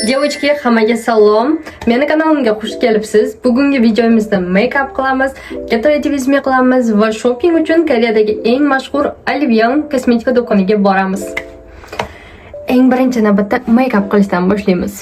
Девочки, hammaga salom. Meni kanalimga xush kelibsiz. Bugungi videomizda make-up qilamiz, kreativizm qilamiz va shopping uchun Koreyadagi eng mashhur Alvion kosmetika do'koniga boramiz. Eng birinchi navbatda make-up qilishdan boshlaymiz.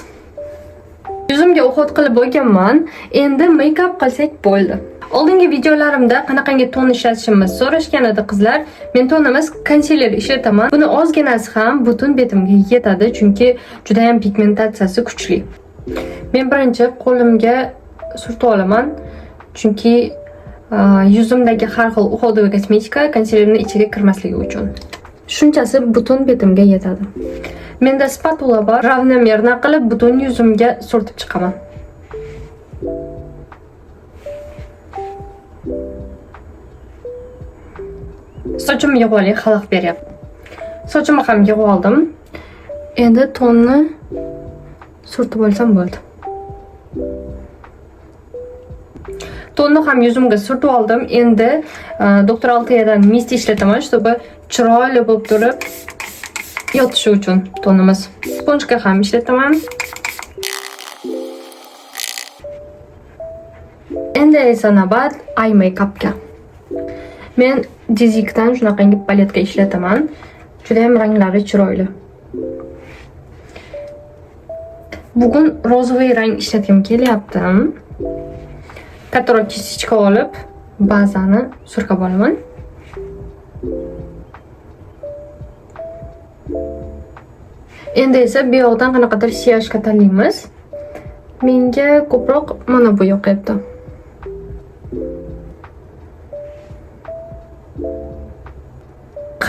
Yuzimga o'xot qilib bo'lganman. Endi make-up qilsak bo'ldi. Oldingi videolarimda qanaqangi ton ishlatishimni so'rashgan edi qizlar. Men tonimiz konsiler ishlataman. Buni ozginasi ham butun betimga yetadi, chunki juda ham pigmentatsiyasi kuchli. Men birinchi qo'limga surtib olaman, chunki yuzimdagi har xil uxodagi kosmetika konsilerning ichiga kirmasligi uchun. Shunchasi butun betimga yetadi. Menda spatula bor, ravnomerno qilib butun yuzimga surtib chiqaman. Sochimni yig'ib xalaq beryapti. Sochimni ham yig'ib oldim. Endi tonni surtib olsam bo'ldi. Tonni ham yuzimga surtib oldim. Endi doktor Alteyadan mist ishlataman, чтобы chiroyli bo'lib turib yotishi uchun tonimiz. Sponjga ham ishlataman. Endi esa navbat eye make-upga. Men Dizikdan shunaqangi paletka ishlataman. Juda ham ranglari chiroyli. Bugun rozovoy rang ishlatgim kelyapti. Katta kisichka olib, bazani surkab olaman. Endi esa bu yoqdan qanaqadir siyashka tanlaymiz. Menga ko'proq mana bu yoqyapti.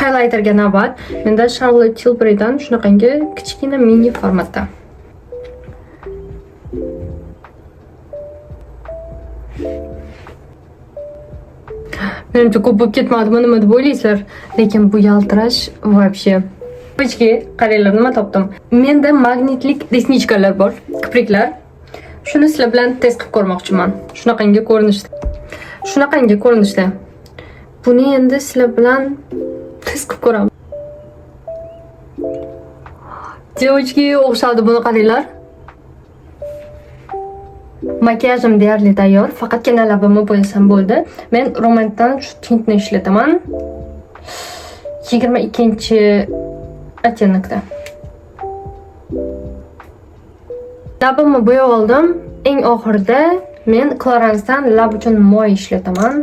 Highlighterga navbat. Menda Charlotte Tilburydan shunaqangi kichkina mini formatda. Menimcha ko'p bo'lib ketmadimi, nima deb o'ylaysizlar? Lekin bu yaltirash вообще. Ichki qaranglar, nima topdim. Menda magnitlik resnichkalar bor, kipriklar. Shuni sizlar bilan test qilib ko'rmoqchiman. Shunaqangi ko'rinishda. Buni endi sizlar bilan test qilib ko'raman. Девочки, o'xshadi, buni qaranglar. Makiyajim deyarli tayyor, faqatgina labimni bo'yasam bo'ldi. Men Romantdan shu tintni ishlataman. 22-ottennakda. Labimni bo'yab oldim. Eng oxirida men Clarence'dan lab uchun moy ishlataman.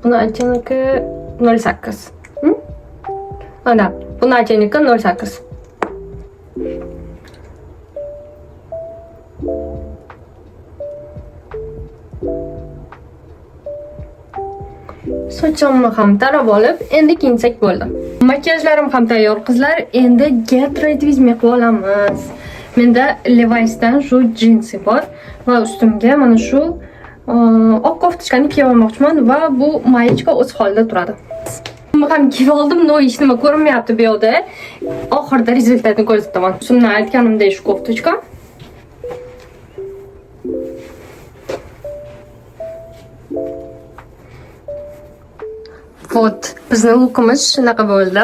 Buni ottennaki 08. Ana, buni ottennaki 08. Sochimni ham tarab olib, endi kiyinsak bo'ldi. Makiyajlarim ham tayyor qizlar. Endi kreativizm qilib olamiz. Menda Levi'sdan shu jinsi bor va ustimga mana shu oq koftichkani kiyib olmoqchiman va bu mayichka o'z holida turadi. Buni ham kiyib oldim, no hech nima ko'rinmayapti bu yoqda. Oxirida rezultatni ko'rsataman. Shundan aytganimdek shu koftichka. Вот, bizning lookimiz shunaqa bo'ldi.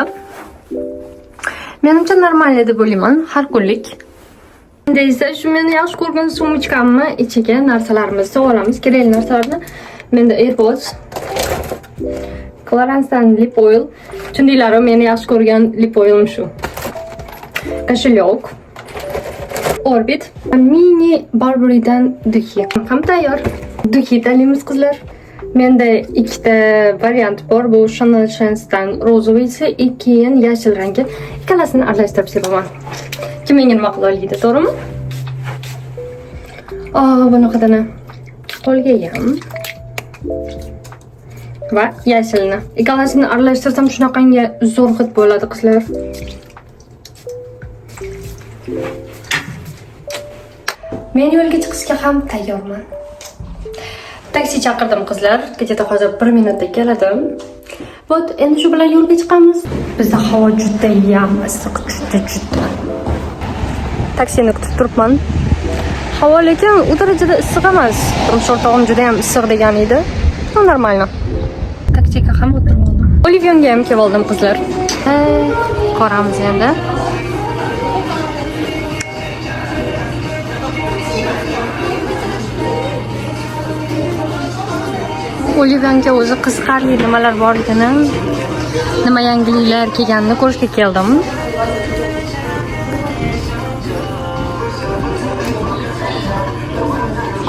Menimcha normal deb o'ylayman, har kunlik. Endi esa shu meni yaxshi ko'rgan sumочkamni ichiga narsalarimizni solamiz, kerakli narsalarni. Menda AirPods, Clarence'dan lip oil, chundilarim meni yaxshi ko'rgan lip oilim shu. Kошелек, Orbit, mini Burberry'dan duxi. Ham tayyor. Duxi tanlaymiz qizlar. Menda ikkita variant bor. Bu Chanel Chance'dan rozovoysi, keyin yashil rangi. Ikkalasini aralashtirib sepaman. Kim menga nima qila oladi, to'g'rimi? Buni qadani qo'lga ham va yashilni. Ikkalasini aralashtirsam shunaqangi zo'r hid bo'ladi qizlar. Men yo'lga chiqishga ham tayyorman. Taksi chaqirdim qizlar. Kechada hozir 1 minutda keladi. Vot, endi shu bilan yo'lga chiqamiz. Bizda havo juda ham issiq, juda. Taksini kutib turibman. Havo lekin u darajada issiq emas. Turmush o'rtog'im juda ham issiq degan edi. Normalno. Taksiga ham o'tirib oldim. Olivionga ham kelib oldim qizlar. Qoramiz endi. Olivanga o'zi qiziqarli nimalar borligini, nima yangiliklar kelganini ko'rishga keldim.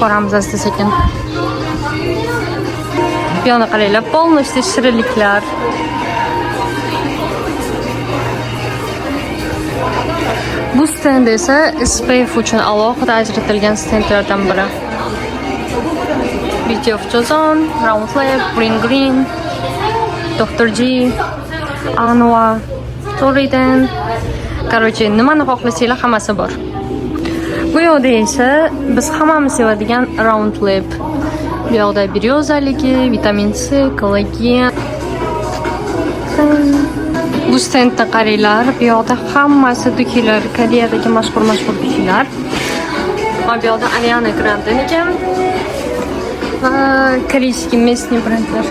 Ko'ramiz asta-sekin. Bu yoqqa qaranglar, polностью shirinliklar. Bu stend esa SPF uchun alohida ajratilgan stendlardan biri. Beauty of Joseon, Round Lab, Green, Dr. G, Anua, Torriden. Короче, nimani xohlasanglar hammasi bor. Bu yoqda esa biz hammamiz sevadigan Round Lab. Bu yoqda biryozaligi, vitamin C, kollagen. Bu stendda qaranglar, bu yoqda hammasi dukilar, Koreyadagi mashhur dukilar. Bu yoqda Ariana Grande ekan. Va koreyskiy местный brendlar.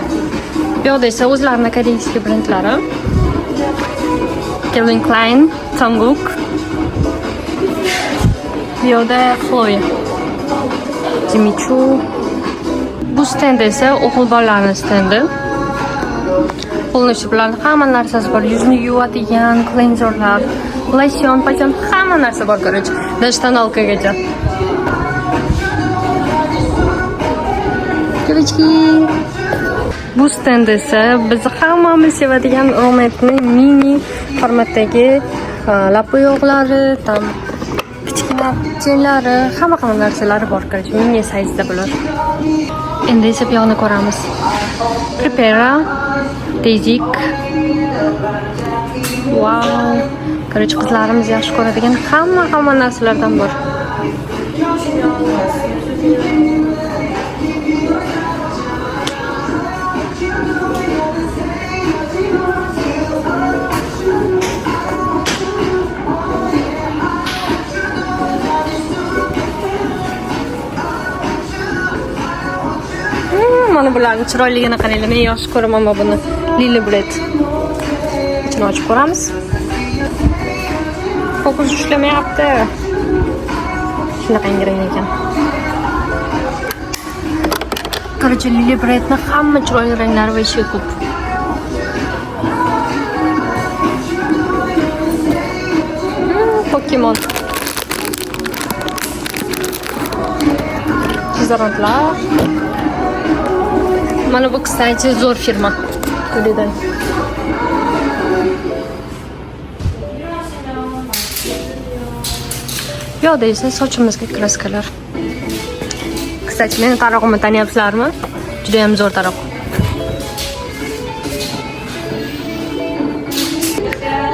Bu yoqda esa o'zlarining koreyskiy brendlari. Calvin Klein, Jungkook. Bu yoqda Chloe, Jimmy Choo. Bu stend esa o'g'il bolalarning stendi. Qo'lnishi bilan hamma narsasi bor. Yuzni yuvadigan cleanserlar, losyon, patyon, hamma narsa bor, короче. Даже tonalkagacha. Девочки, bu stend esa biz hammamiz sevadigan Rometning mini formatdagi lapa yog'lari, tam kichkina chenlari, hamma narsalari bor, короче, mini sayzda bular. Endi esa bu yoqni ko'ramiz. Prepara, Dazik. Wow. Короче, qizlarimiz yaxshi ko'radigan hamma narsalardan bor. Mana bularning chiroyligini qaranglar. Men yaxshi ko'raman buni. Lily Bread. Ichini ochib ko'ramiz. Fokus ushlamayapti. Shunaqa rang ekan. Короче, Lily Breadning hamma chiroyli ranglari va ishi ko'p. Pokemon. Dezodorantlar. Mana bu, kстати, zo'r firma. Ko'raydan. Bu yoqda esa sochimizga kraskalar. Kстати, meni tarog'imni taniyapsizlarmi? Juda ham zo'r taroq.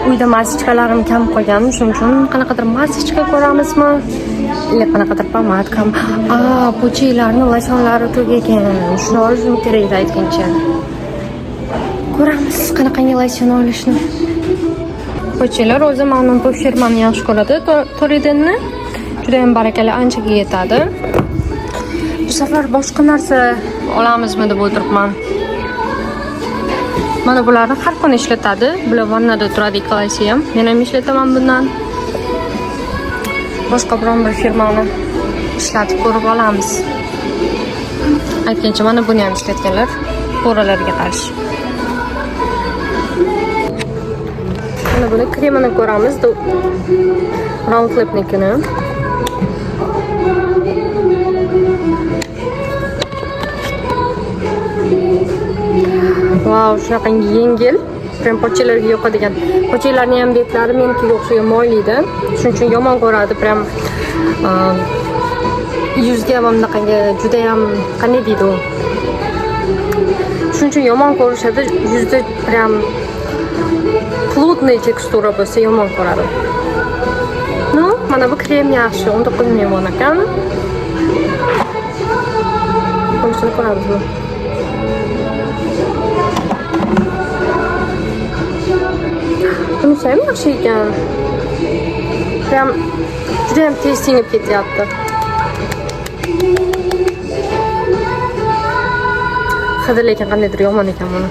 Uyda masочкalarim kam qolgan, shuning uchun qanaqadir masочка ko'ramizmi? Или qanaqadir pomadkam. Pochiylarning losyonlari tugagan. Shuni olishim kerak edi aytgancha. Ko'ramiz qanaqangi losyon olishni. Pochiylar o'zi mana bu firmani yaxshi ko'radi, Torridenni. Juda ham barakali, anchaga yetadi. Bu safar boshqa narsa olamizmi deb o'tiribman. Mana bularni har kuni ishlatadi. Bular vannada turadi ikkalasi ham. Men ham ishlataman bundan. Boshqa biron bir firmani ishlatib ko'rib olamiz. Aytgancha mana buni ham ishlatganlar, poralarga qarshi. Mana buni kremini ko'ramiz. Round Lab'nikini. Wow, shunaqa yengil. Prem pochalarga yoqadigan. Pochalarning ham betlari menikiga o'xshagan moyliydi. Shuning uchun yomon ko'radi. Prem yuzga ham bunaqangi juda ham qanday deydi u? Shuning uchun yomon ko'rishadi. Yuzda prem plotniy tekstura bo'lsa yomon ko'radi. No, mana bu krem yaxshi. Unda qilmayman ekan. Qo'shni ko'ramizmi? Bunisi ham yaxshi ekan. Juda ham tez singib ketyapti. Hidi lekin qandaydir yomon ekan buni.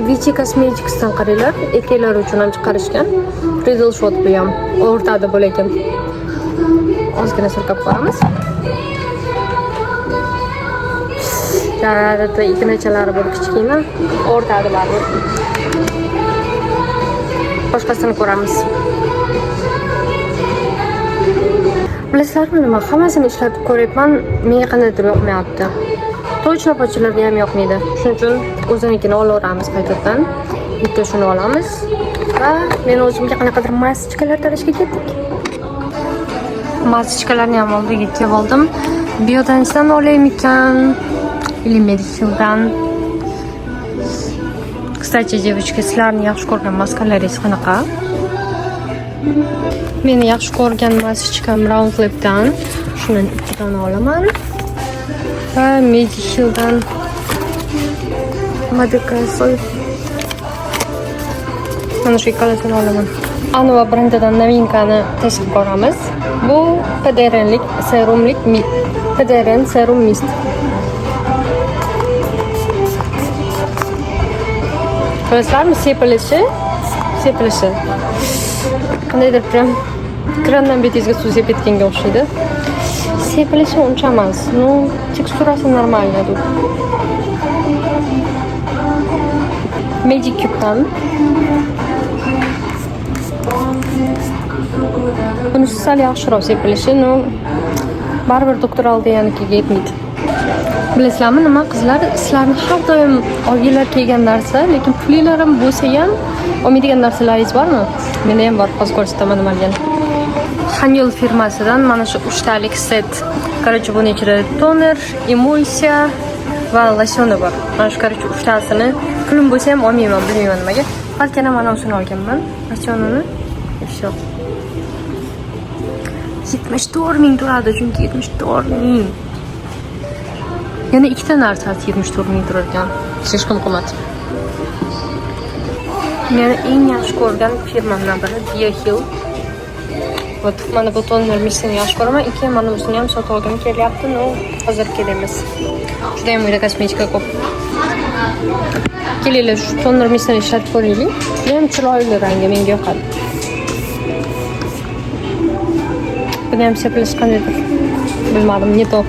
Vichy Cosmetics'dan qaranglar, erkaklar uchun ham chiqarishgan. Drizzle shot bu ham o'rtada bu lekin. Ozgina surkab qo'yamiz. Odatda ignichalari bir kichkina, o'rtadi baribir. Boshqasini ko'ramiz. Bilasizlarmi nima? Hammasini ishlatib ko'ryapman, menga qandaydir yoqmayapti. Точно pochalarga ham yoqmaydi. Shuning uchun o'zinikini olaveramiz qaytadan. Bitta shuni olamiz va men o'zimga qanaqadir masочкалар tanlashga ketdik. Masочкаларni ham oldiga kelib oldim. Biodansan olaymikan? Или Medicaldan. Kстати, девочки, sizlarni yaxshi ko'rgan maskalaringiz qanaqa? Meni yaxshi ko'rgan masочкам Roundlab'dan. Shuni ikkidan olaman. Va Medicaldan Madagaskar. Mana shu ikkalasini olaman. Anova brendidan novinkani test ko'ramiz. Bu PDRNlik PDRN serum mist. Bilasizlarmi, sepilishi. Qandaydir krandan betingizga suv sepib ketganga o'xshaydi. Sepilishi uncha emas. Ну, teksturasi normalniy тут. Medicub'dan. Bunisi sal yaxshiroq sepilishi, no baribir doktor oldiyanikiga yetmaydi. Bilasizlarmi nima qizlar, sizlarni har doim oygilar kelgan narsa, lekin pullarim bo'lsa ham olmaydigan narsalaringiz bormi? Menda ham bor, hozir ko'rsataman nimaligini. Hanyul firmasidan mana shu 3 talik set. Короче, buning ichida toner, emulsiya va losyoni bor. Mana shu короче 3 tasini pulim bo'lsa ham olmayman, bilmayman nimaga. Balkana mana shuni olganman. Losyonini. Всё. 74 ming turadi, chunki 74 ming. Yana ikkita narsasi 74 ming turar ekan. Слишком qimmat. Meni eng yaxshi ko'rgan firmamdan biri Bioheal. Вот mana bu toner mistini yaxshi ko'raman. Ikki mana busini ham sotib olgim kelyapti, no hozir kelamiz. Juda ham uyda kosmetika ko'p. Kelinglar, shu toner mistini ishlatib ko'raylik. Ham chiroyli rangi menga yoqadi. Buni ham sepilish qandaydir bilmadim, ne to.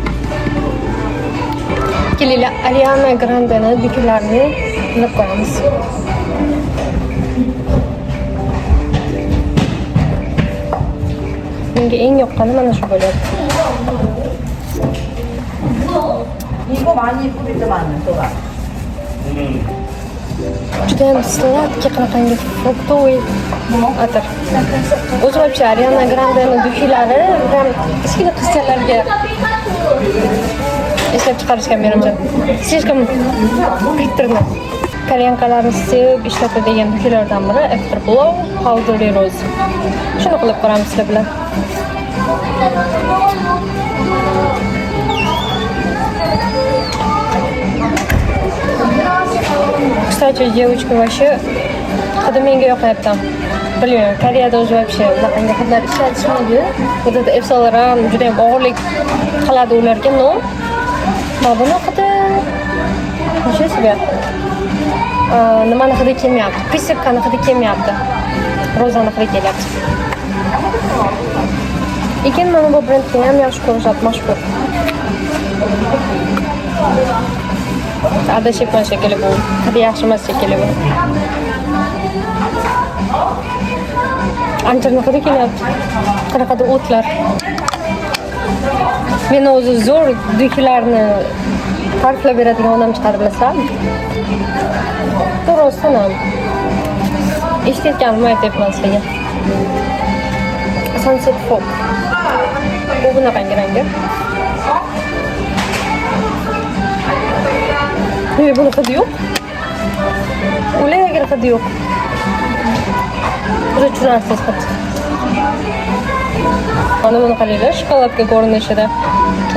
Kelinglar, Ariana Grande'ni duklarini bilib ko'ramiz. Menga eng yoqqani mana shu bo'lyapti. 이거 많이 뿌리더만 너가. Juda ham sladki qanaqangi fruktoviy atir. O'zi вообще Ariana Grande'ni duklari ham kichkina qizchalarga ishlab chiqarishgan menimcha. Слишком приторно. Koreyankalarni sevib ishlatadigan duklardan biri Afterglow Powdery Rose. Shuni qilib ko'ramiz sizlar bilan. Kстати, девочка вообще hidi menga yoqayapti. Bilmayman, Koreyada o'zi вообще bunaqangi hidlar ishlatishmaydi. Вот это efsalar ham juda ham og'irlik qiladi ularga, no. Buni hidi nima себе? Nimani hidi kelmayapti? Pisirkani hidi kelmayapti. Rozani hidi kelyapti. Lekin mana bu brendni ham yaxshi ko'rishadi, mashhur. Adashibman shekilli bu. Hidi yaxshi emas shekilli bu. Anchani hidi kelyapti. Qanaqadir o'tlar. Men o'zi zo'r duklarni tariflab beradigan odam chiqarib bilasizlarmi? To'g'risidan ham eshitganimni aytyapman sizlarga. Sunset Fog. Bu bunaqangi rangi. Buni hidi yo'q. Ularga hidi yo'q. Juda tushunarsiz hid. Mana buni qaranglar, shokoladga ko'rinishida.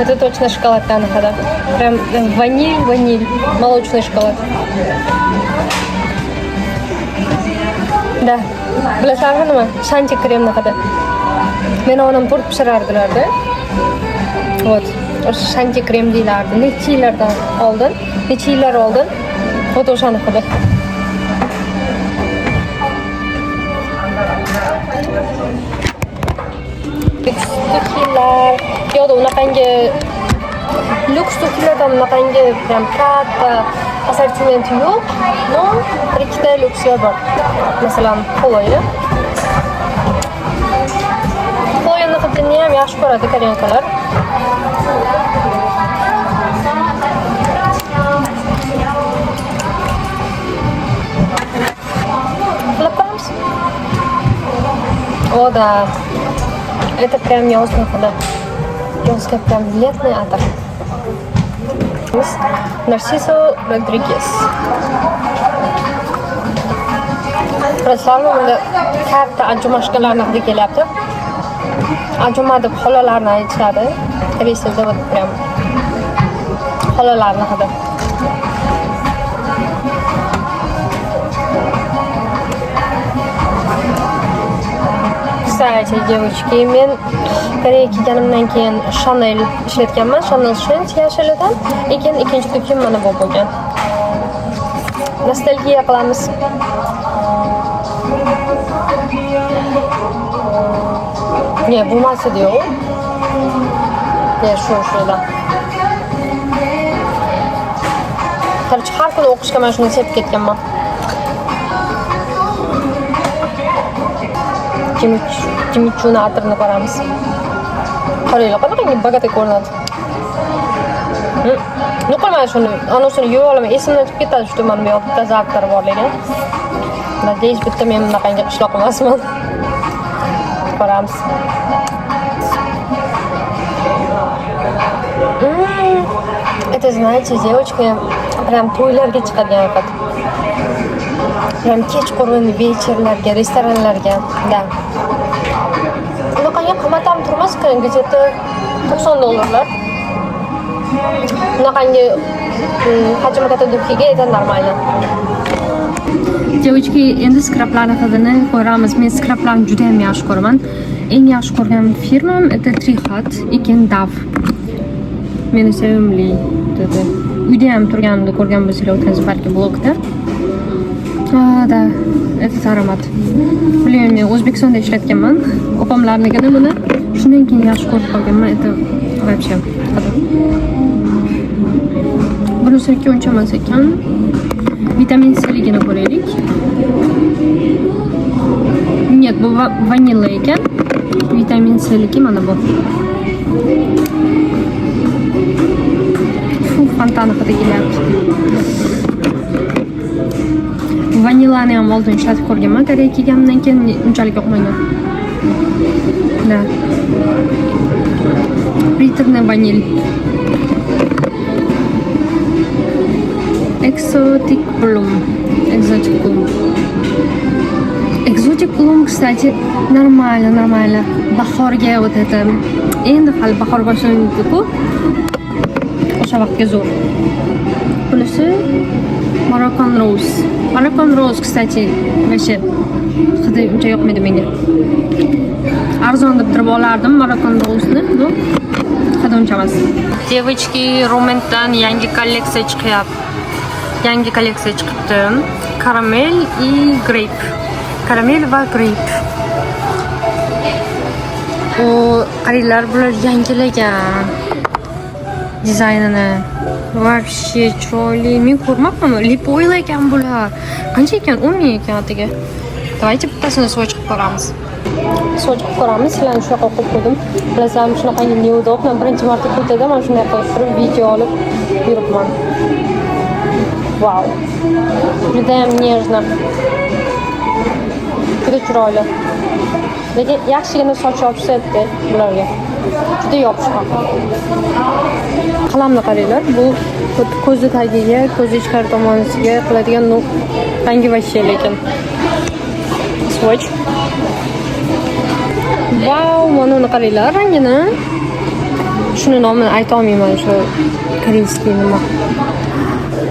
Это точно шоколадdan hidi. Прям ваниль, молочный шоколад. Да. Bilasizlarmi nima? Shanti kremni hidi. Meni onam tort pishirardilar-da. Вот. O'sha shanti krem deylardi. Necha yillar oldin. Вот o'shani hidi. Dukilar, yo'da unaqangi Lyuks to'kilardan bunaqangi ham katta assortimenti yo'q. No, bir ikkita lyukslar bor. Masalan, Poloya. Poloyani hidini ham yaxshi ko'radi koreyankalar. Флапамс? О, да. Это прям ёлка, да. Ёлка прям летный атак. Нарсисо Родригес. Rasululloh katta ajumashkalarni hidi kelyapti. Ajuma deb xolalarni aytishadi. Kreslda вот прям xolalarni hidi. Kстати, девочки, men Koreyaga kelganimdan keyin Chanel ishlatganman. Chanel Shent yashilidan. Lekin ikkinchi to'kim mana bu bo'lgan. Nostalgiya qilamiz. Ne, bu masada diyor. Ne, şurada. Qarchi har kuni o'qishga mana shuni sepib ketganman. Jimichuni atirini ko'ramiz. Qaranglar, qanaqangi bagata ko'rinadi. Nuqulman shuni, anasini yuvib olaman. Esimdan chiqib ketadi shu mana bu yoqda zavqlar borligi. Надеюсь, bitta men bunaqangi qishloq emasman. Ko'ramiz. Это, знаете, девочка прям to'ylarga chiqadigan faqat. Прям kechqurun вечерlarga, restoranlarga, да. Bunaqangi qimmat ham turmas-ku, где-то $90. Bunaqangi hajmi katta dukkiga это нормально. Девочки, endi skraplarni hidini ko'ramiz. Men skraplarni juda ham yaxshi ko'raman. Eng yaxshi ko'rgan firmam это Trihat, ekin Dav. Meni sevimli dedi. Uyda ham turganimda ko'rgan bo'lsanglar o'tgan balki blogda. Da, это aromat. Bilmadim, men O'zbekistonda ishlatganman. Opamlarnigina buni shundan keyin yaxshi ko'rib qolganman. Это вообще. Bunisi uncha emas ekan. Vitamin C'ligini ko'raylik. Нет, bu vanilla ekan. Vitamin C'ligi mana bu. Fontana hidi kelyapti. Vanillani ham oldin ishlatib ko'rganman. Koreyaga kelganimdan keyin unchalik yoqmagan. Da. Приторный vanil. Exotic Bloom. Exotic Bloom, кстати, нормально. Bahorga вот это. Endi hali bahor boshlanadi-ku. O'sha vaqtga zo'r. Bunisi Moroccan Rose. Moroccan Rose, kстати, вообще hidi uncha yoqmaydi menga. Arzon deb turib olardim Moroccan Rose'ni, bu hidi uncha emas. Девочки, Romentdan yangi kolleksiya chiqyapti. Yangi kolleksiya chiqibdi. Karamel и grape. Karamel va grape. O qaranglar, bular yangilagan dizaynini. Вообще chiroyli. Men ko'rmabman. Lipoil ekan bular. Qancha ekan? 10 ming ekan atiga. Давайте bittasini swatch qilib ko'ramiz. Swatch qilib ko'ramiz. Sizlarni shunaqa qo'yib qo'ydim. Bilasizlarmi, shunaqangi neudobni birinchi marta ko'rdim. Mana shunday qilib turib video olib yuribman. Vau. Juda ham nежно. Juda chiroyli. Lekin yaxshigina soch yopishadi bularga. Juda yopishqoq. Qalamni qaranglar. Bu ko'zi tagiga, ko'zi ichkari tomoniga qiladigan rangi вообще lekin. Swatch. Vau, mana uni qaranglar rangini. Shuni nomini ayta olmayman, shu koreyskiy nima.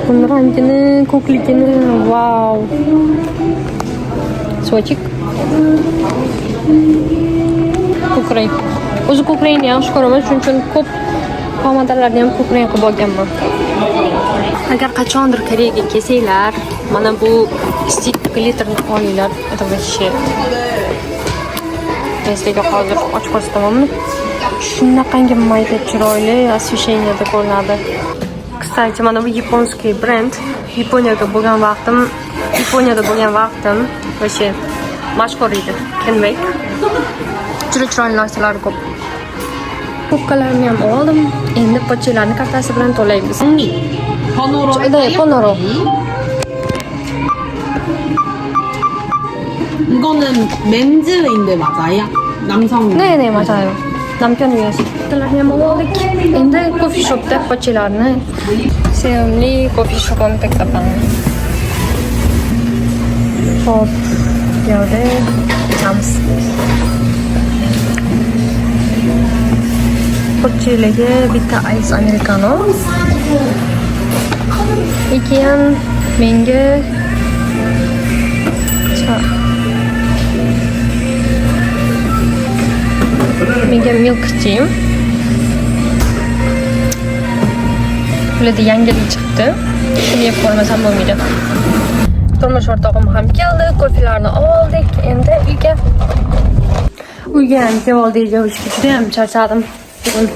Bunun rangini, ko'kligini, vau. Swatchik. Ko'krang. O'zi ko'krangni yaxshi ko'raman, shuning uchun ko'p pomadalarni ham ko'krang qilib olganman. Agar qachondir Koreyaga kelsanglar, mana bu stick glitterni olinglar. Это вообще. Sizlarga hozir ochib ko'rsatamanmi? Shunaqangi mayda chiroyli освещениеda ko'rinadi. Kстати, mana bu yaponskiy brend. Yaponiyada bo'lgan vaqtim вообще mashhur edi. Kenbek. Juda chiroyli narsalar ko'p. Kupkalarni ham oldim. Endi pochchalarni kartasi bilan to'laymiz. 번호로 번호로. 이거는 맨즈인데 맞아요? 남성. 네네 맞아요. 남편이 위해서 포트larni ham oldik. Endi coffee-shopda pochchalarni sevimli coffee-shopim taklifman. Hop, bu yerda ichamiz. Pochchalarga bitta ice americano. Keyin menga milk tea. Bularda yangilik chiqdi. Shuni yeb ko'rmasam bo'lmaydi. Turmush o'rtog'im ham keldi, ko'filarni oldik. Endi uyga ham kelib oldik. Juda ham charchadim bugun.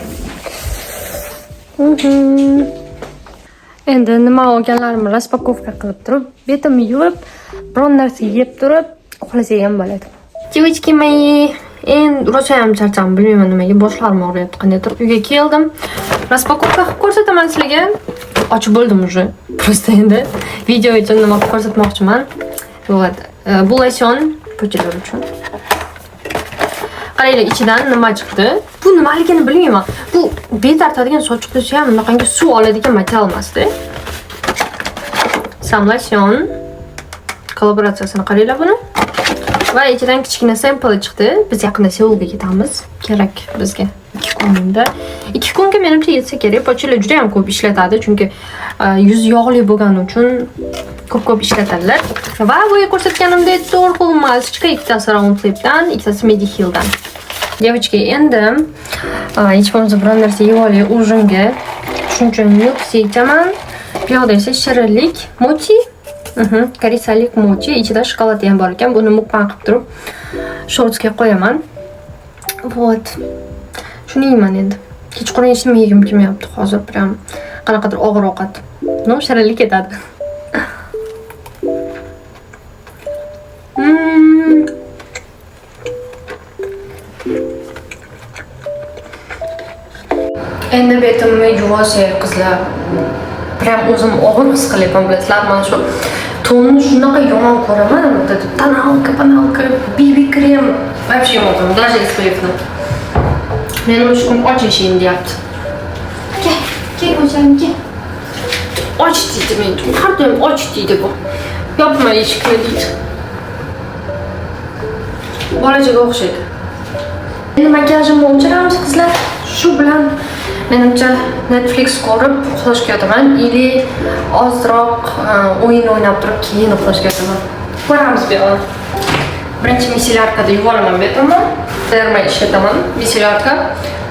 Endi nima olganlarimni raspakovka qilib turib, betimni yuvib, biron narsa yeb turib, uxlasam ham bo'ladi. Девочки мои, endi rosa ham charchadim, bilmayman nimaga, boshlarim og'riyapti qandaydir. Uyga keldim. Raspakovka qilib ko'rsataman sizlarga. Ochib bo'ldim уже. Просто endi video uchun nima qilib ko'rsatmoqchiman. Вот. Bu losyon pochchalar uchun. Qaranglar, ichidan nima chiqdi? Bu nimaligini bilmayman. Bu bet artadigan sochiq desa ham bunaqangi suv oladigan material emasda. Samlosyon kollaboratsiyasini qaranglar buni. Va ichidan kichkina sample chiqdi. Biz yaqinda Seulga ketamiz. Kerak bizga 2 kunda. 2 kunga menimcha yetsa kerak. Pochchalar juda ham ko'p ishlatadi, chunki yuz yog'li bo'lgani uchun ko'p ishlatadilar. Va bu ko'rsatganimdek Torhul masочка, ikkitasi Round Lip'dan, ikkitasi Medihill'dan. Девочки, endi hech bo'lmasa biron narsa yeb olay ujinga. Shuning uchun milk ichaman. Bu yoqda esa shirinlik mochi. Korisalik mochi, ichida shokolad ham bor ekan. Buni mukbang qilib turib shortsga qo'yaman. Вот. Shuni yeyman endi. Kechqurun hech nima yegim kelmayapti hozir, prям qanaqadir og'ir ovqat. No, shirinlik ketadi. Endi betimni yuvasiz qizlar. Prям o'zim og'ir his qilyapman, bilasizlar. Mana shu tonni shunaqa yomon ko'raman. Tonalka, BB krem, вообще yo'q. Даже использовать. Meni shu kun och yashayim deyapti. Kel o'zim, kel. Och deydi men. Har doim och deydi bu. Yopma eshikni deydi. Bolachaga o'xshaydi. Endi makiyajimni o'chiramiz qizlar. Shu bilan menimcha Netflix ko'rib uxlashga yotaman. Ili ozroq o'yin o'ynab turib keyin uxlashga yotaman. Ko'ramiz bu yo'lni. Birinchi miselarkada yuvolaman betimni. Terma ishlataman miselarka.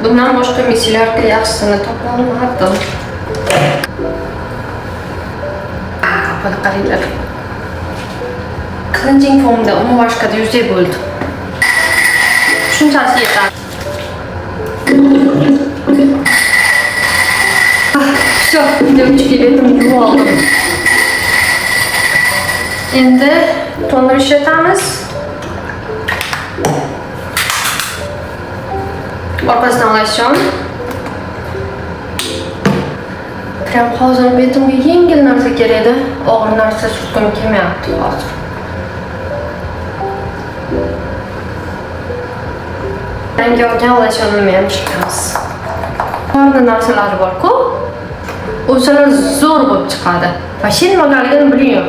Bundan boshqa miselarka yaxshisini topa olmadim. Buni qaranglar. Cleansing foamda umuvashkada yuzday bo'ldi. Shunchasi yetadi. Все, девочки, betimni yuvib oldim. Endi toner ishlatamiz. Orqasidan losyon. Prям hozir betimga yengil narsa kerak edi. Og'ir narsa surtgim kelmayapti hozir. Yangi olgan losyonni ham chiqamiz. Ba'zi narsalari bor-ku, o'shalar zo'r bo'lib chiqadi. Вообще nimaligini bilmayman.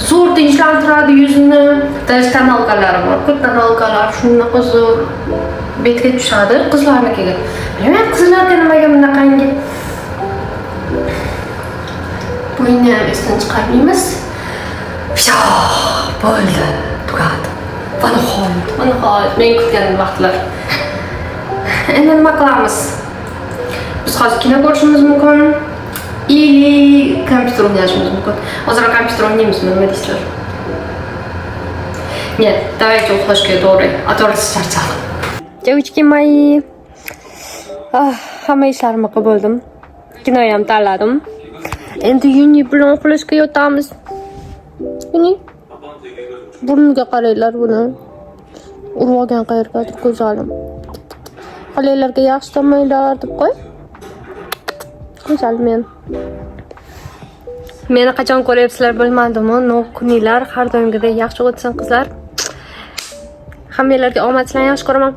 Zo'r tinchlantiradi yuzni. Даже tonalkalari bor-ku, tonalkalar shunaqa zo'r betga tushadi qizlarnikiga. Bilmayman qizlarga nimaga bunaqangi. Buni ham esdan chiqarmaymiz. Bo'ldi, tugadi. Mana hol, men kutgan vaqtlar. Endi nima qilamiz? Biz hozir kino ko'rishimiz mumkin. Или kompyuter o'ynashimiz mumkin. Hozir kompyuter o'ynaymizmi, nima deysizlar? Нет, давайте уходишь, добрый, а то расчарчал. Девочки мои, Hamma ishlarimni qilib bo'ldim. Kinoyam ham tanladim. Endi Yuni bilan uxlashga yotamiz. Yuni. Burniga qaranglar buni. Urib olgan qayergadir ko'zalim. Qo'llarga yaxshi to'maylar deb qo'y. Go'zal men. Meni qachon ko'ryapsizlar bilmadimmi? Kuninglar har doimgidek yaxshi o'tsin qizlar. Hammalarga omad bilan yaxshi ko'raman.